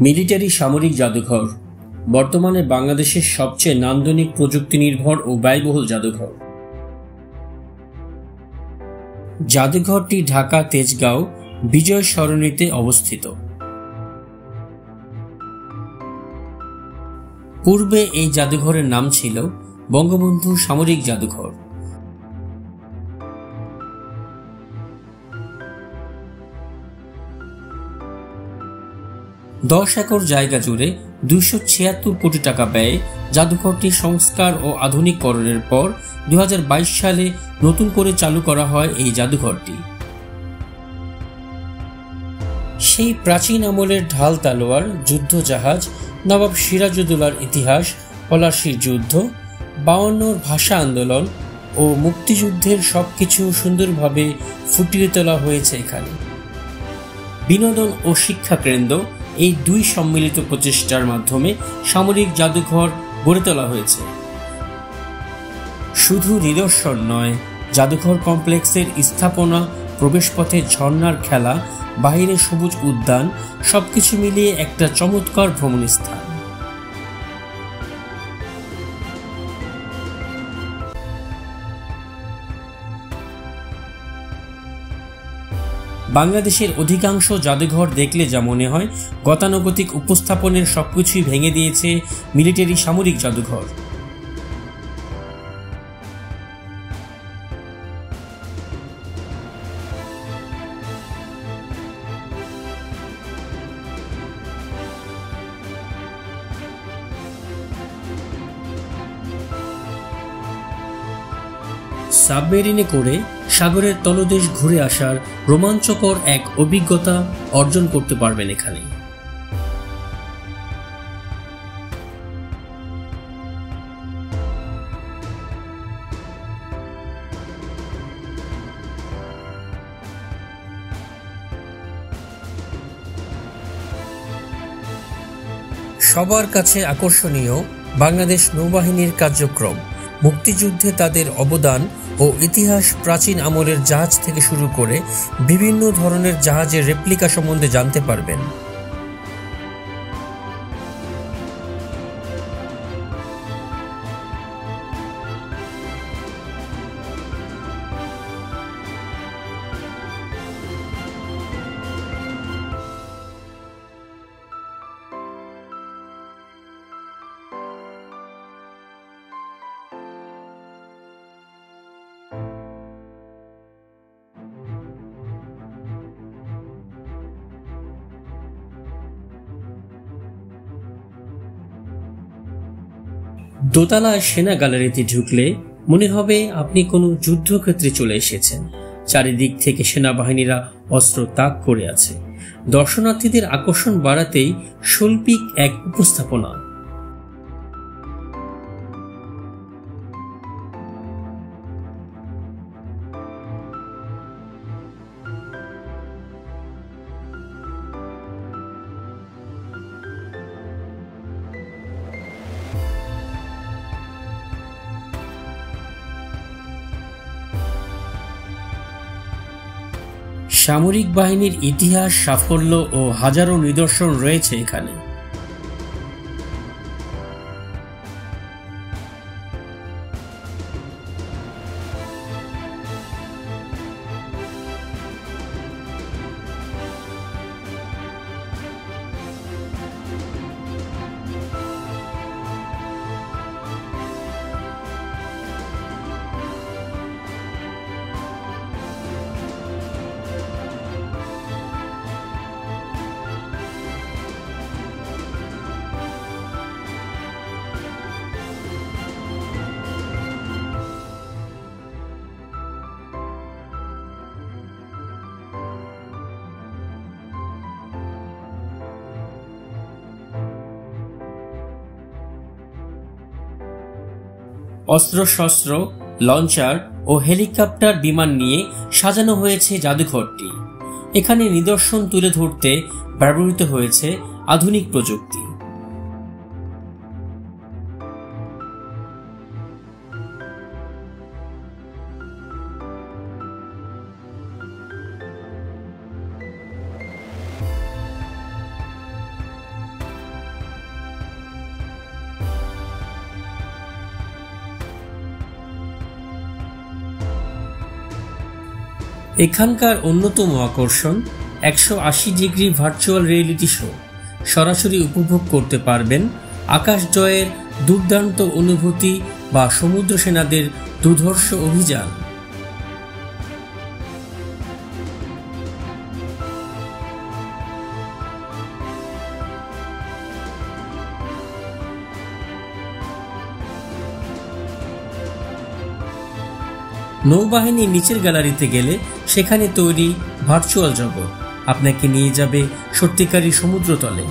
Military সামরিক জাদুঘর বর্তমানে বাংলাদেশের সবচেয়ে নান্দনিক প্রযুক্তি নির্ভর ও ব্যয়বহুল জাদুঘর। জাদুঘরটি ঢাকা তেজগাঁও বিজয় সরণিতে অবস্থিত। পূর্বে এই জাদুঘরের নাম ছিল বঙ্গবন্ধু সামরিক জাদুঘর। দশ একর জায়গা জুড়ে 276 কোটি টাকা ব্যয়ে জাদুঘরটি সংস্কার ও আধুনিকরণের পর 2022 সালে নতুন করে চালু করা হয় এই জাদুঘরটি। সেই প্রাচীন আমলের ঢাল তলোয়ার, যুদ্ধ জাহাজ, নবাব সিরাজউদ্দৌলার ইতিহাস, পলাশীর যুদ্ধ, 52 ভাষা আন্দোলন ও মুক্তিযুদ্ধের সবকিছু সুন্দরভাবে ফুটিয়ে তোলা হয়েছে এখানে। বিনোদন ও শিক্ষা কেন্দ্র এই দুই সম্মিলিত প্রচেষ্টার মাধ্যমে সামরিক জাদুঘর গড়ে তোলা হয়েছে। শুধু নিদর্শন নয়, জাদুঘর কমপ্লেক্সের স্থাপনা, প্রবেশপথে ঝর্ণার খেলা, বাহিরে সবুজ উদ্যান সবকিছু মিলিয়ে একটা চমৎকার ভ্রমণ স্থান। বাংলাদেশের অধিকাংশ জাদুঘর দেখলে যা মনে হয়, গতানুগতিক উপস্থাপনের সবকিছুই ভেঙে দিয়েছে মিলিটারি সামরিক জাদুঘর। সাবমেরিনে করে সাগরের তলদেশ ঘুরে আসার রোমাঞ্চকর এক অভিজ্ঞতা অর্জন করতে পারবেন এখানে। সবার কাছে আকর্ষণীয় বাংলাদেশ নৌবাহিনীর কার্যক্রম, মুক্তিযুদ্ধে তাদের অবদান ও ইতিহাস, প্রাচীন আমলের জাহাজ থেকে শুরু করে বিভিন্ন ধরনের জাহাজের রেপ্লিকা সম্বন্ধে জানতে পারবেন। দোতলায় সেনা গ্যালারিতে ঢুকলে মনে হবে আপনি কোনো যুদ্ধক্ষেত্রে চলে এসেছেন। চারিদিক থেকে সেনাবাহিনীরা অস্ত্র তাক করে আছে। দর্শনার্থীদের আকর্ষণ বাড়াতেই শৈল্পিক এক উপস্থাপনা। সামরিক বাহিনীর ইতিহাস, সাফল্য ও হাজারো নিদর্শন রয়েছে এখানে। অস্ত্রশস্ত্র, লঞ্চার ও হেলিকপ্টার বিমান নিয়ে সাজানো হয়েছে জাদুঘরটি। এখানে নিদর্শন তুলে ধরতে ব্যবহৃত হয়েছে আধুনিক প্রযুক্তি। এখানকার অন্যতম আকর্ষণ 180 ডিগ্রি ভার্চুয়াল রিয়েলিটি শো। সরাসরি উপভোগ করতে পারবেন আকাশ জয়ের দুর্দান্ত অনুভূতি বা সমুদ্র সেনাদের দুর্ধর্ষ অভিযান। নৌবাহিনীর নিচের গ্যালারিতে গেলে সেখানে তৈরি ভার্চুয়াল জগৎ আপনাকে নিয়ে যাবে সত্যিকারী সমুদ্রতলে।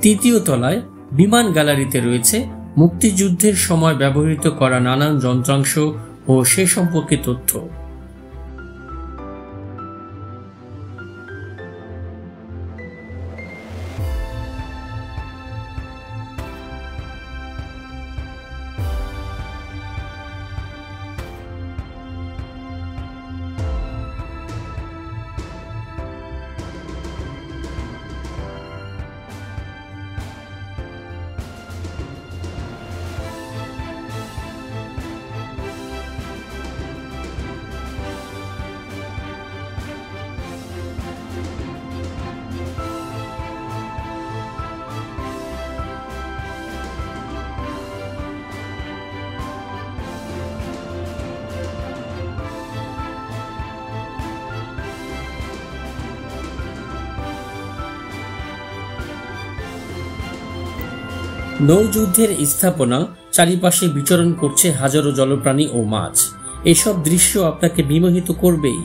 তৃতীয় তলায় বিমান গ্যালারিতে রয়েছে মুক্তিযুদ্ধের সময় ব্যবহৃত করা নানান যন্ত্রাংশ ও সে সম্পর্কে তথ্য। নৌযুদ্ধের স্থাপনা, চারিপাশে বিচরণ করছে হাজারো জলপ্রাণী ও মাছ। এসব দৃশ্য আপনাকে বিমোহিত করবেই।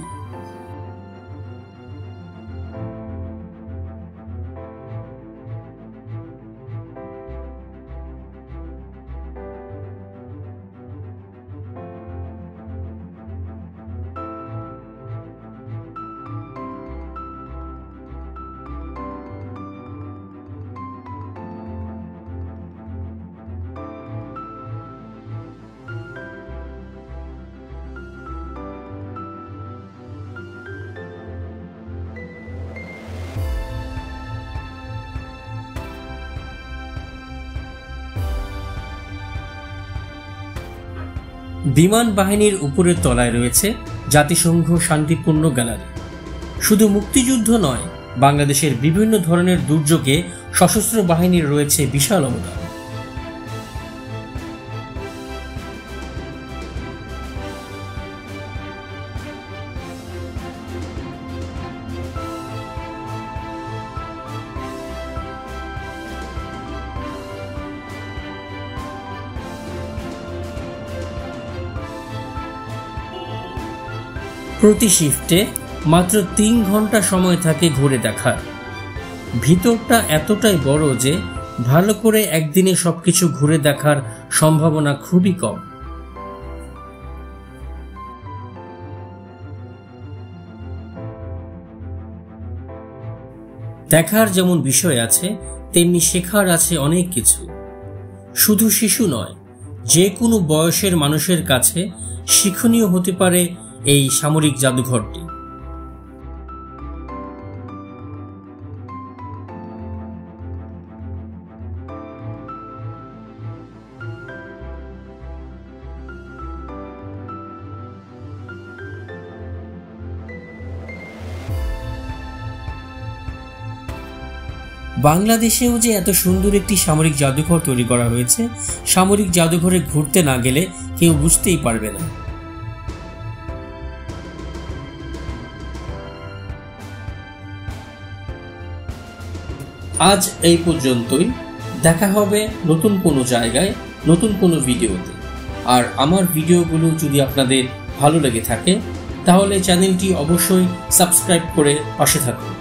বিমান বাহিনীর উপরের তলায় রয়েছে জাতিসংঘ শান্তিপূর্ণ গ্যালারি। শুধু মুক্তিযুদ্ধ নয়, বাংলাদেশের বিভিন্ন ধরনের দুর্যোগে সশস্ত্র বাহিনীর রয়েছে বিশাল অবদান। প্রতি শিফটে মাত্র 3 ঘন্টা সময় থাকে ঘুরে দেখার। ভিতরটা এতটাই বড় যে ভালো করে একদিনে সবকিছু ঘুরে দেখার সম্ভাবনা খুবই কম। দেখার যেমন বিষয় আছে, তেমনি শেখার আছে অনেক কিছু। শুধু শিশু নয়, যে কোনো বয়সের মানুষের কাছে শিক্ষণীয় হতে পারে এই সামরিক জাদুঘরটি। বাংলাদেশেও যে এত সুন্দর একটি সামরিক জাদুঘর তৈরি করা হয়েছে, সামরিক জাদুঘরে ঘুরতে না গেলে কেউ বুঝতেই পারবে না। আজ এই পর্যন্তই। দেখা হবে নতুন কোনো জায়গায়, নতুন কোনো ভিডিওতে। আর আমার ভিডিওগুলো যদি আপনাদের ভালো লেগে থাকে তাহলে চ্যানেলটি অবশ্যই সাবস্ক্রাইব করে পাশে থাকুন।